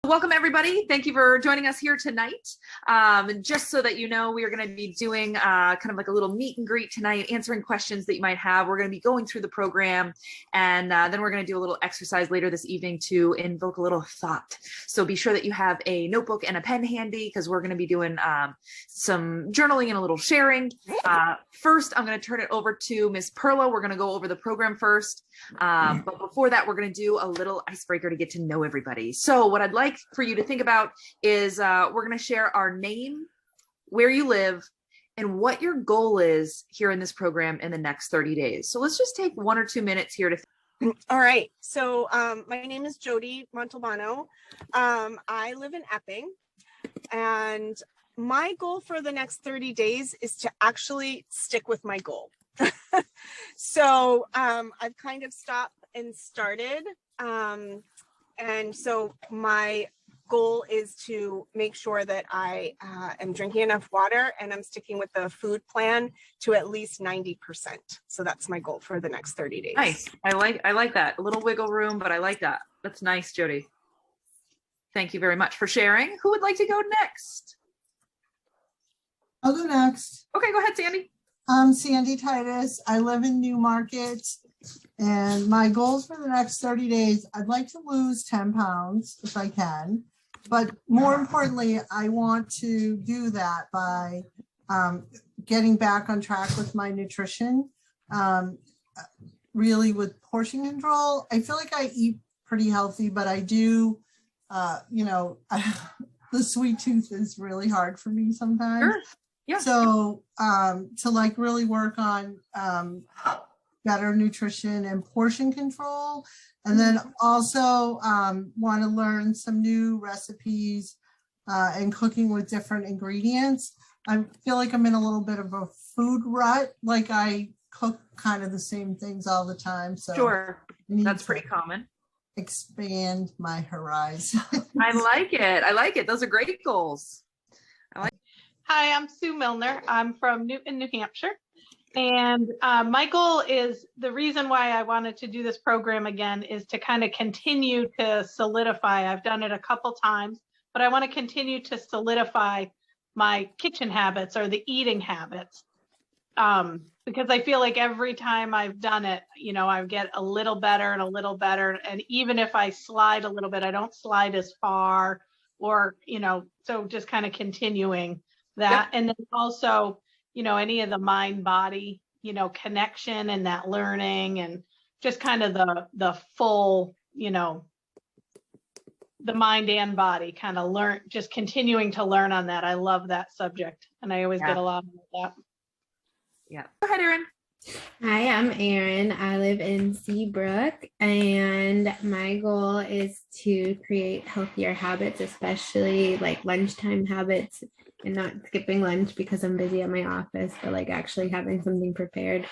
Welcome everybody. Thank you for joining us here tonight. Just so that you know, we are going to be doing kind of like a little meet and greet tonight, answering questions that you might have. We're going to be going through the program, and then we're going to do a little exercise later this evening to invoke a little thought. So be sure that you have a notebook and a pen handy, because we're going to be doing some journaling and a little sharing. First, I'm going to turn it over to Ms. Perla. We're going to go over the program first. But before that, we're going to do a little icebreaker to get to know everybody. So what I'd like for you to think about is we're going to share our name, where you live, and what your goal is here in this program in the next 30 days. So let's just take 1 or 2 minutes here to All right. So my name is Jody Montalbano. I live in Epping, and my goal for the next 30 days is to actually stick with my goal. So I've kind of stopped and started. And so my goal is to make sure that I am drinking enough water, and I'm sticking with the food plan to at least 90%. So that's my goal for the next 30 days. Nice. I like that. A little wiggle room, but I like that. That's nice, Jody. Thank you very much for sharing. Who would like to go next? I'll go next. Okay, go ahead, Sandy. I'm Sandy Titus. I live in Newmarket, and my goals for the next 30 days, I'd like to lose 10 pounds if I can. But more importantly, I want to do that by getting back on track with my nutrition, really with portion control. I feel like I eat pretty healthy, but I do, the sweet tooth is really hard for me sometimes. Sure. Yeah. So to like really work on better nutrition and portion control, and then also want to learn some new recipes and cooking with different ingredients. I feel like I'm in a little bit of a food rut, like I cook kind of the same things all the time. So sure, that's pretty common. Expand my horizon. I like it. I like it. Those are great goals. Hi, I'm Sue Milner. I'm from Newton, New Hampshire. And my goal is, the reason why I wanted to do this program again is to kind of continue to solidify. I've done it a couple times, but I want to continue to solidify my kitchen habits or the eating habits. Because I feel like every time I've done it, I get a little better and a little better. And even if I slide a little bit, I don't slide as far, or, so just kind of continuing that. Yep. And then also, any of the mind body, connection and that learning, and just kind of the full, the mind and body kind of just continuing to learn on that. I love that subject, and I always get a lot of that. Yeah. Go ahead, Erin. Hi, I'm Erin. I live in Seabrook, and my goal is to create healthier habits, especially like lunchtime habits, and not skipping lunch because I'm busy at my office, but like actually having something prepared.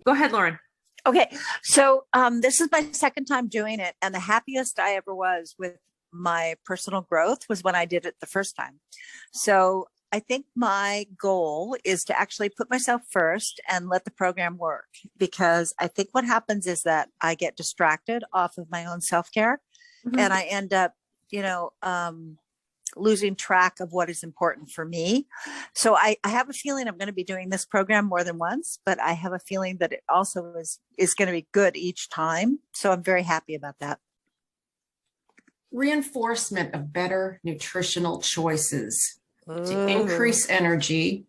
Go ahead, Lauren. Okay, so this is my second time doing it, and the happiest I ever was with my personal growth was when I did it the first time. So I think my goal is to actually put myself first and let the program work, because I think what happens is that I get distracted off of my own self-care, and I end up, losing track of what is important for me. So I have a feeling I'm going to be doing this program more than once, but I have a feeling that it also is going to be good each time. So I'm very happy about that. Reinforcement of better nutritional choices to increase energy.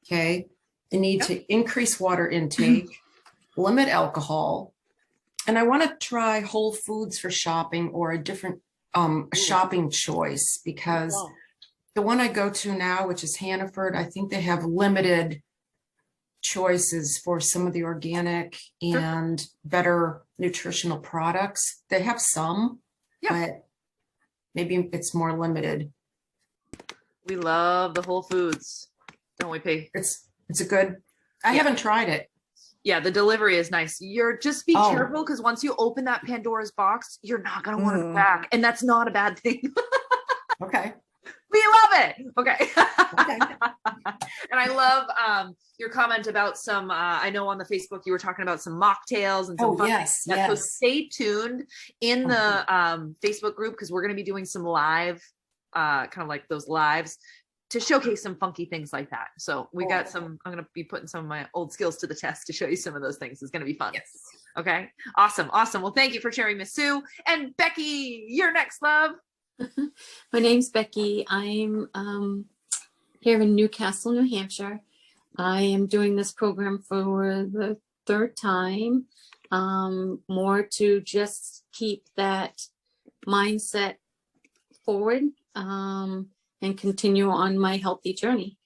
Okay. The need to increase water intake, limit alcohol. And I want to try Whole Foods for shopping, or a different shopping choice, because the one I go to now, which is Hannaford, I think they have limited choices for some of the organic and better nutritional products. They have some, but maybe it's more limited. We love the Whole Foods, don't we, P? It's a good, I haven't tried it. Yeah, the delivery is nice. Just be careful, because once you open that Pandora's box, you're not going to want it back. And that's not a bad thing. Okay. We you love it. Okay. Okay. And I love your comment about some, I know on the Facebook, you were talking about some mocktails and some Oh, fun yes, things. So yes. stay tuned in the Facebook group, because we're going to be doing some live, kind of like those lives to showcase some funky things like that. So we got some, I'm going to be putting some of my old skills to the test to show you some of those things. It's going to be fun. Yes. Okay. Awesome. Awesome. Well, thank you for sharing, Miss Sue. And Becky, you're next, love. My name's Becky. I'm here in Newcastle, New Hampshire. I am doing this program for the third time, more to just keep that mindset forward and continue on my healthy journey.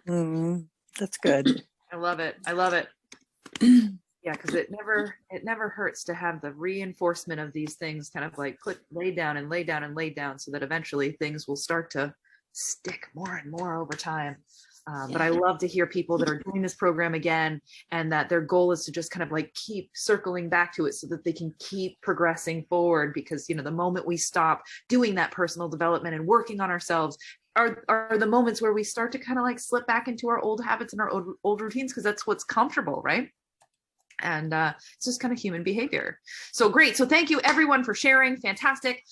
That's good. I love it. I love it. Yeah, because it never hurts to have the reinforcement of these things kind of like lay down and lay down and lay down, so that eventually things will start to stick more and more over time. But I love to hear people that are doing this program again, and that their goal is to just kind of like keep circling back to it so that they can keep progressing forward. Because, you know, the moment we stop doing that personal development and working on ourselves are the moments where we start to kind of like slip back into our old habits and our old routines, because that's what's comfortable, right? And it's just kind of human behavior. So great. So thank you everyone for sharing. Fantastic.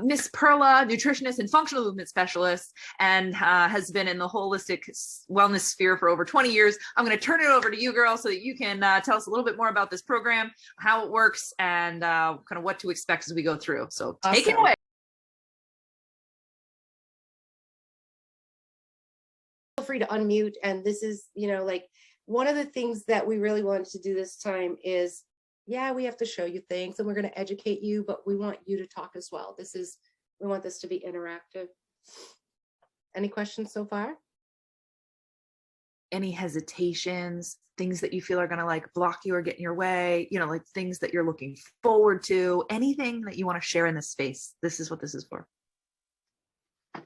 Miss Perla, nutritionist and functional movement specialist, and has been in the holistic wellness sphere for over 20 years. I'm going to turn it over to you, girl, so that you can tell us a little bit more about this program, how it works, and kind of what to expect as we go through. So take it away. Feel free to unmute. And this is, you know, like, one of the things that we really wanted to do this time is, yeah, we have to show you things and we're going to educate you, but we want you to talk as well. We want this to be interactive. Any questions so far? Any hesitations, things that you feel are going to like block you or get in your way, you know, like things that you're looking forward to, anything that you want to share in this space. This is what this is for. Can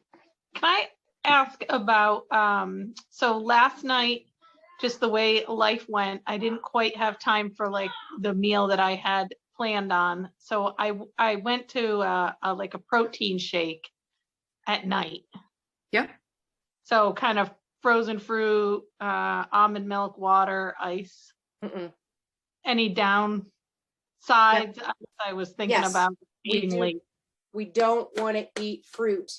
I ask about, so last night, just the way life went, I didn't quite have time for like the meal that I had planned on. So I went to like a protein shake at night. Yeah. So kind of frozen fruit, almond milk, water, ice. Any downsides? I was thinking about eating late. We don't want to eat fruit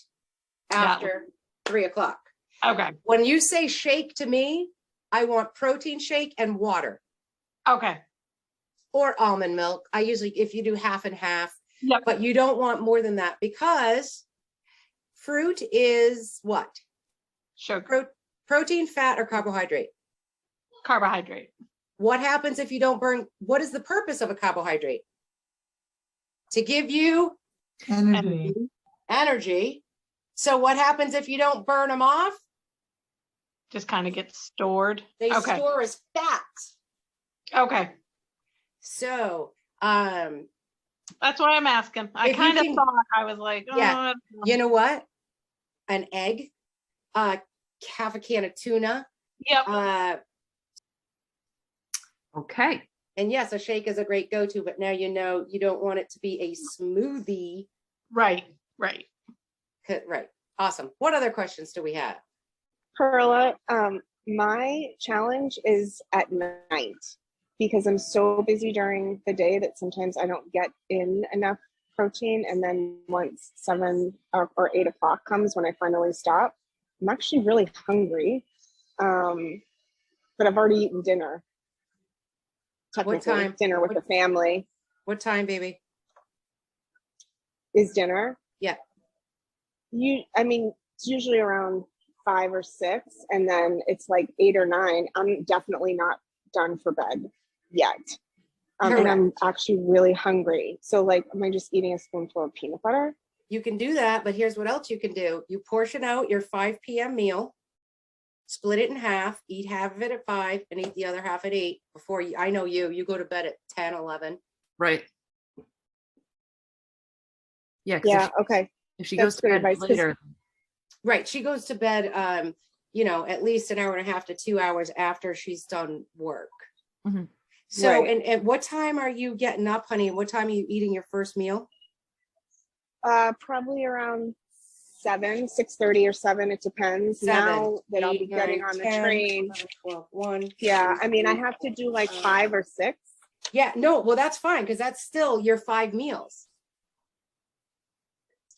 after 3 o'clock. Okay. When you say shake to me, I want protein shake and water. Okay. Or almond milk. I usually, if you do half and half, Yep. But you don't want more than that, because fruit is what? Sugar. Protein, fat, or carbohydrate? Carbohydrate. What happens if you don't burn? What is the purpose of a carbohydrate? To give you energy. So what happens if you don't burn them off? Just kind of get stored. They store as fat. Okay. So that's why I'm asking. I kind of thought, I was like, oh, yeah. You know what? An egg, half a can of tuna. Yep. Okay. And yes, a shake is a great go-to, but now you know you don't want it to be a smoothie. Right. Right. Awesome. What other questions do we have? Perla, my challenge is at night, because I'm so busy during the day that sometimes I don't get in enough protein. And then once 7 or 8 o'clock comes, when I finally stop, I'm actually really hungry. But I've already eaten dinner. What time? Dinner with the family. What time, baby? Is dinner? Yeah. It's usually around 5 or 6, and then it's like 8 or 9. I'm definitely not done for bed yet. And I'm actually really hungry. So like, am I just eating a spoonful of peanut butter? You can do that, but here's what else you can do. You portion out your 5 p.m. meal, split it in half, eat half of it at 5 and eat the other half at 8 before you, I know you go to bed at 10, 11. Right. Yeah. Yeah. Okay. If she goes to bed later. Right. She goes to bed, at least an hour and a half to 2 hours after she's done work. Mm-hmm. So, right. And what time are you getting up, honey? And what time are you eating your first meal? Probably around 6:30 or 7, it depends. 7, Now that I'll be 8, getting 9, on the 10, train. 11, 12, 1. Yeah, 2, I mean, I 3, have to do like 5 or 6. Yeah, no, well, that's fine because that's still your 5 meals.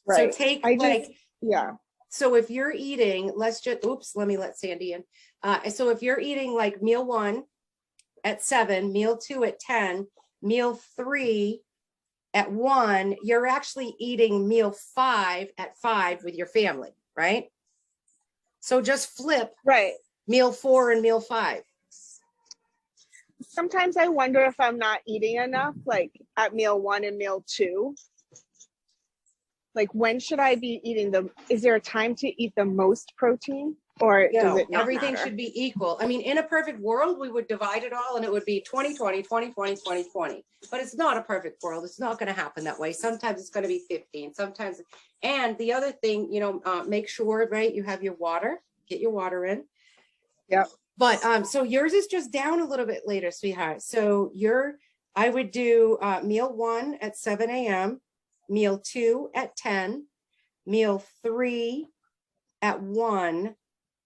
Right. So take yeah. So if you're eating, let Sandy in. So if you're eating like meal 1 at 7, meal 2 at 10, meal 3 at 1, you're actually eating meal 5 at 5 with your family, right? So just flip Right. meal 4 and meal 5. Sometimes I wonder if I'm not eating enough, like at meal 1 and meal 2. Like, when should I be eating is there a time to eat the most protein, or does it not Everything matter? should be equal. I mean, in a perfect world, we would divide it all and it would be 20, 20, 20, 20, 20, 20. But it's not a perfect world. It's not going to happen that way. Sometimes it's going to be 15, sometimes. And the other thing, make sure, right, you have your water, get your water in. Yep. But so yours is just down a little bit later, sweetheart. So I would do meal 1 at 7 a.m., meal 2 at 10, meal 3 at 1.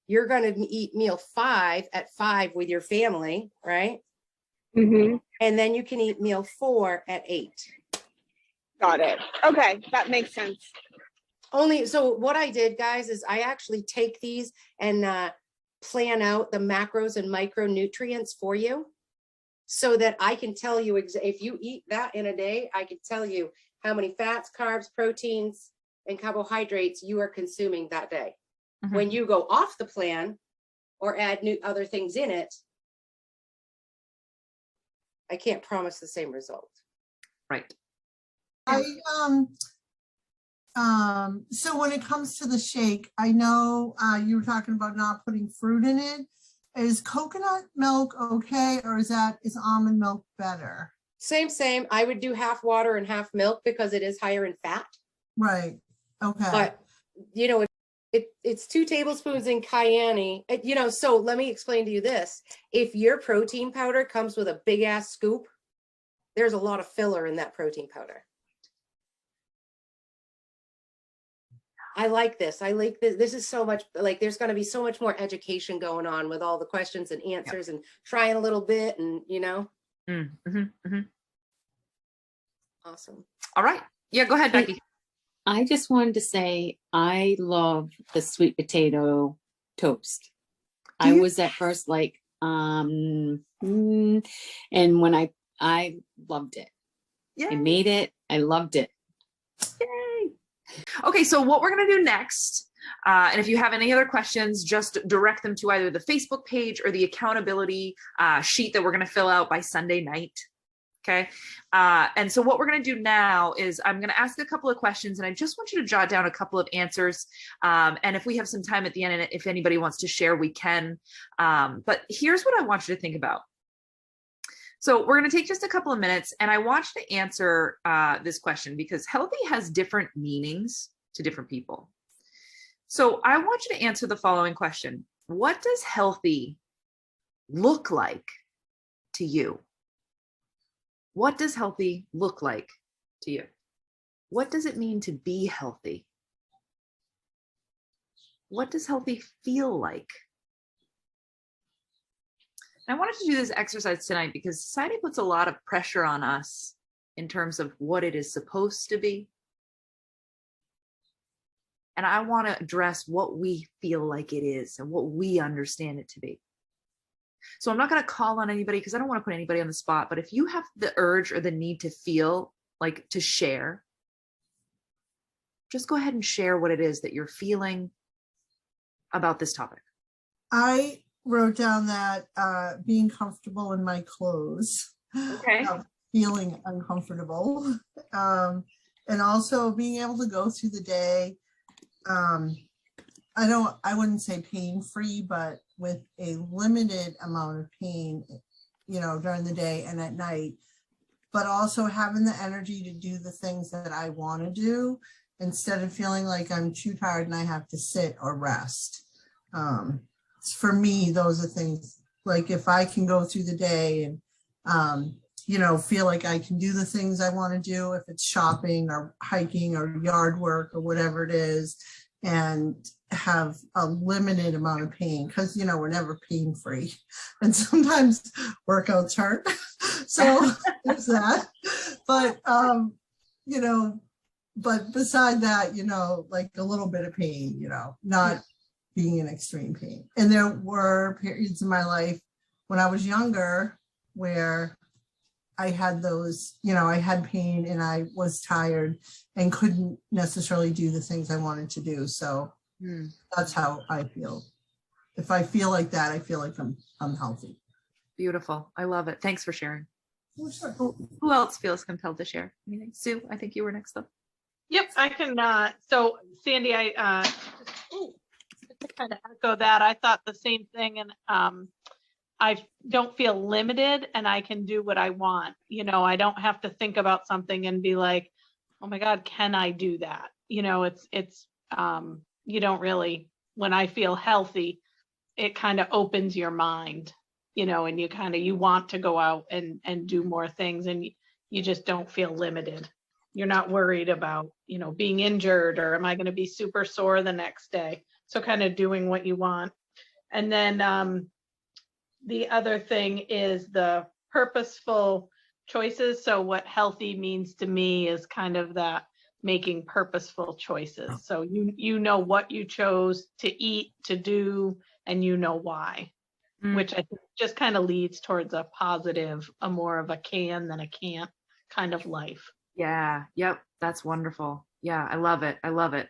You're going to eat meal 5 at 5 with your family, right? Mm-hmm. And then you can eat meal 4 at 8. Got it. Okay, that makes sense. So what I did, guys, is I actually take these and plan out the macros and micronutrients for you so that I can tell you if you eat that in a day, I can tell you how many fats, carbs, proteins, and carbohydrates you are consuming that day. Mm-hmm. When you go off the plan or add new other things in it, I can't promise the same result. Right. So when it comes to the shake, I know you were talking about not putting fruit in it. Is coconut milk okay, or is almond milk better? Same. I would do half water and half milk because it is higher in fat. Right. Okay. But it's 2 tablespoons in cayenne. So let me explain to you this. If your protein powder comes with a big ass scoop, there's a lot of filler in that protein powder. I like this. This is so much, like, there's going to be so much more education going on with all the questions and answers and trying a little bit and, Mm-hmm, mm-hmm. Awesome. All right. Yeah, go ahead, Becky. I just wanted to say I love the sweet potato toast. I was at first like, and when I loved it. Yay. I made it. I loved it. Yay. Okay, so what we're going to do next, and if you have any other questions, just direct them to either the Facebook page or the accountability sheet that we're going to fill out by Sunday night. Okay. And so what we're going to do now is I'm going to ask a couple of questions and I just want you to jot down a couple of answers. And if we have some time at the end, and if anybody wants to share, we can. But here's what I want you to think about. So we're going to take just a couple of minutes and I want you to answer this question because healthy has different meanings to different people. So I want you to answer the following question. What does healthy look like to you? What does healthy look like to you? What does it mean to be healthy? What does healthy feel like? I wanted to do this exercise tonight because society puts a lot of pressure on us in terms of what it is supposed to be. And I want to address what we feel like it is and what we understand it to be. So I'm not going to call on anybody because I don't want to put anybody on the spot. But if you have the urge or the need to feel like to share, just go ahead and share what it is that you're feeling about this topic. I wrote down that being comfortable in my clothes, okay, feeling uncomfortable, and also being able to go through the day. I wouldn't say pain-free, but with a limited amount of pain, during the day and at night, but also having the energy to do the things that I want to do instead of feeling like I'm too tired and I have to sit or rest. For me, those are things like if I can go through the day and, feel like I can do the things I want to do, if it's shopping or hiking or yard work or whatever it is, and have a limited amount of pain, because we're never pain free, and sometimes workouts hurt. So there's that. But but beside that, like a little bit of pain, not being in extreme pain. And there were periods in my life when I was younger where I had those, I had pain and I was tired and couldn't necessarily do the things I wanted to do. So that's how I feel. If I feel like that, I feel like I'm healthy. Beautiful. I love it. Thanks for sharing. Oh, sure. Who else feels compelled to share? Anything? Sue, I think you were next up. Yep, I can. So Sandy, to kind of echo that, I thought the same thing, and I don't feel limited, and I can do what I want. I don't have to think about something and be like, oh my God, can I do that? It's you don't really. When I feel healthy, it kind of opens your mind, and you want to go out and do more things, and you just don't feel limited. You're not worried about, being injured, or am I going to be super sore the next day? So kind of doing what you want. And then the other thing is the purposeful choices. So what healthy means to me is kind of that making purposeful choices. So you know what you chose to eat, to do, and you know why, which I think just kind of leads towards a positive, a more of a can than a can't kind of life. Yeah. Yep. That's wonderful. Yeah. I love it. I love it.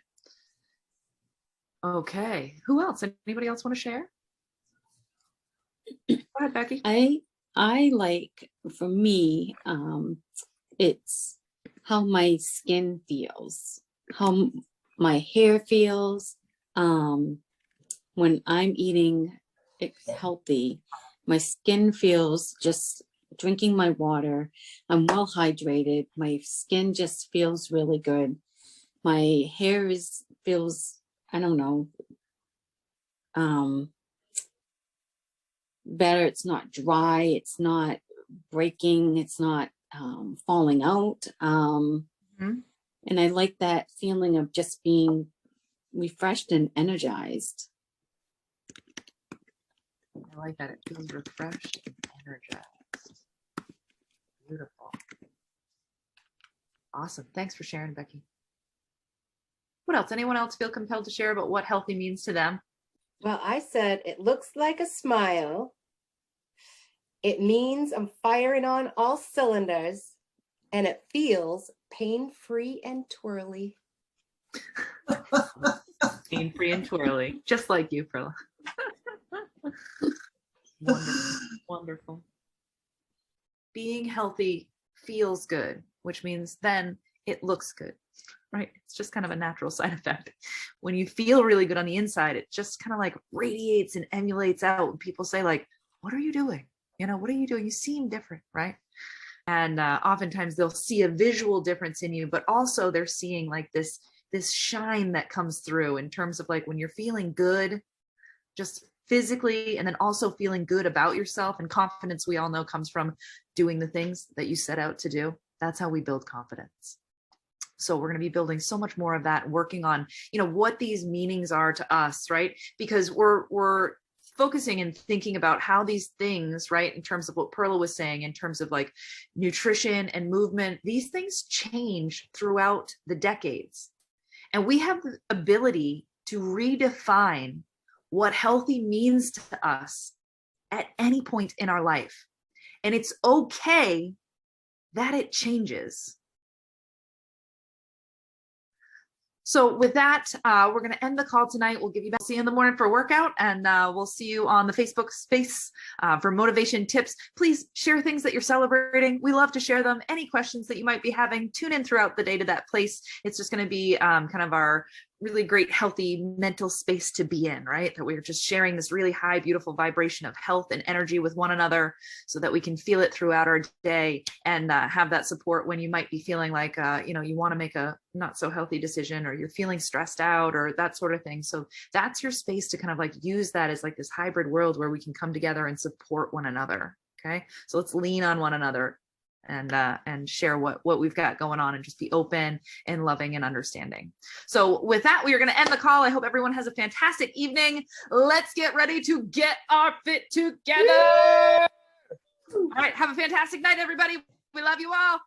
Okay. Who else? Anybody else want to share? Go ahead, Becky. I like, for me, it's how my skin feels, how my hair feels. When I'm eating healthy, my skin feels, just drinking my water, I'm well hydrated. My skin just feels really good. My hair feels, I don't know, better. It's not dry. It's not breaking. It's not falling out. And I like that feeling of just being refreshed and energized. I like that. It feels refreshed and energized. Beautiful. Awesome. Thanks for sharing, Becky. What else? Anyone else feel compelled to share about what healthy means to them? Well, I said it looks like a smile. It means I'm firing on all cylinders, and it feels pain-free and twirly. Pain-free and twirly, just like you, Perla. Wonderful. Wonderful. Being healthy feels good, which means then it looks good, right? It's just kind of a natural side effect. When you feel really good on the inside, it just kind of like radiates and emulates out. And people say like, what are you doing? What are you doing? You seem different, right? And oftentimes they'll see a visual difference in you, but also they're seeing like this shine that comes through in terms of like when you're feeling good, just physically, and then also feeling good about yourself. And confidence, we all know, comes from doing the things that you set out to do. That's how we build confidence. So we're going to be building so much more of that, working on, what these meanings are to us, right? Because we're focusing and thinking about how these things, right, in terms of what Perla was saying, in terms of like nutrition and movement, these things change throughout the decades. And we have the ability to redefine what healthy means to us at any point in our life. And it's okay that it changes. So with that, we're going to end the call tonight. We'll give you back. See you in the morning for a workout, and we'll see you on the Facebook space for motivation tips. Please share things that you're celebrating. We love to share them. Any questions that you might be having, tune in throughout the day to that place. It's just going to be kind of our really great, healthy mental space to be in, right? That we're just sharing this really high, beautiful vibration of health and energy with one another so that we can feel it throughout our day and have that support when you might be feeling like, you want to make a not so healthy decision, or you're feeling stressed out, or that sort of thing. So that's your space to kind of like use that as like this hybrid world where we can come together and support one another. Okay. So let's lean on one another and share what we've got going on and just be open and loving and understanding. So with that, we are going to end the call. I hope everyone has a fantastic evening. Let's get ready to get our fit together. All right. Have a fantastic night, everybody. We love you all.